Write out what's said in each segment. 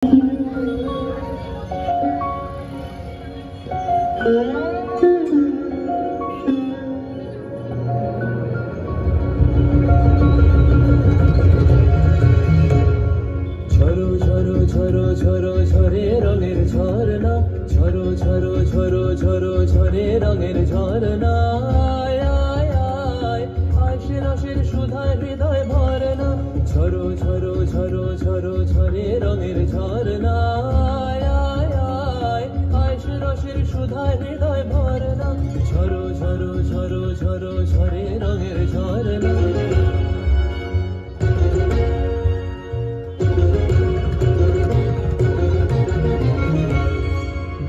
ঝরো ঝরো ঝরে রঙের ঝরনা, ঝরো ঝরো ঝরো ঝরো ঝরে রঙের ঝরনা। রসের সুধায় হৃদয় ভরনা, ঝরো ঝরো ঝরো ঝরো ঝরে রঙের ঝরনা। রসের সুধায় হৃদয় ভরনা, ঝরো ঝরো ঝরো ঝরো ঝরে রঙের ঝরনা।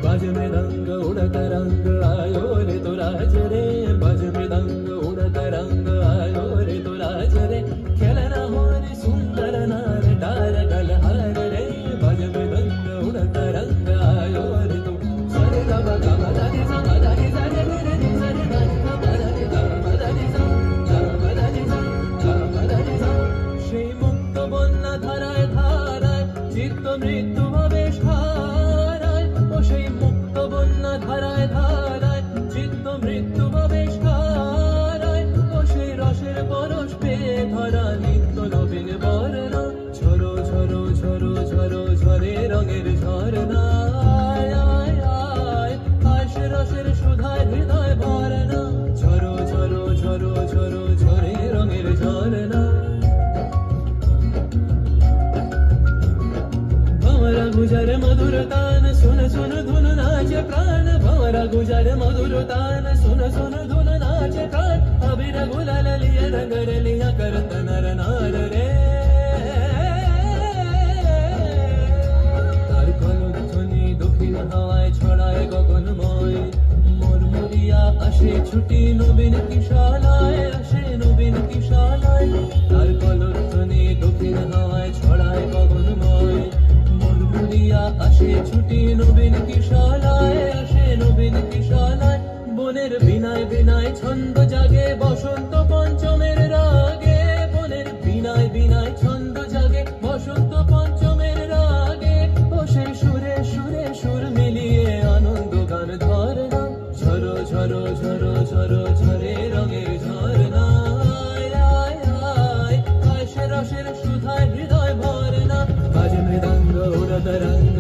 बाज में रंग उड़ता रंग आयो रे तो राज रे, बाज में रंग उड़ता रंग आयो रे तो राज रे। खेलना हो रे सुंदर नार डार गलहार रे, बाज में रंग उड़ता रंग आयो रे तो सरे गा गा गा दा रे सा गा दा रे सा रे रे रे सा रे गा गा दा रे गा गा दा रे सा गा गा दा रे सा गा गा दा रे सा। সেই মুক্ত বন্যা ধারায় ধারায় চিত্ত মৃত্যু ভাবে হারায়, ও সেই মুক্ত বন্যা ধারায় ধারায় চিত্ত মৃত্যু ভাবে হারায়, ও সেই রসের পরশ পেয়ে ধরা নিত্য নবীন বর্ণা। ঝরো ঝরো ঝরো ঝরো ঝরে রঙের ঝরনা, সে রসের সুধায় হৃদয় ভরনা, ঝরো ঝরো ঝরো ঝরো ঝরে রঙের ঝরনা। भंवरा गुजर मधुर तान सुन सुन धुन नाचे प्राण, भंवरा गुजर मधुर तान सुन सुन धुन नाचे प्राण। अबीर गुलाल लिया रंग लिया करत नर नार रे, तार कलध्वनि दक्षिण हावाय ছড়ায় গগনময়। মুরমুরিয়া আসে ছুটি নবীন কিশালায়, আসে নবীন কিশালায়। তার কলধ্বনি দক্ষিণ হাওয়ায় ছড়ায় গগনময়। আসে ছুটি নবীন কিশালায়, আসে নবীন কিশালায়। বনের বিনায় বিনায় ছন্দ জাগে বসন্ত পঞ্চমের রাগে, বনের বিনায় বিনায় ছন্দ জাগে বসন্ত পঞ্চমের রাগে। ও সেই সুরে সুরে সুর মিলিয়ে আনন্দ গান ধরনা, ঝরো ঝরো ঝরো ঝরো ঝরে রঙের ঝরনা। সে রসের সুধায় হৃদয় ভরনা, বাজে মৃদঙ্গ উড়ত রঙ্গ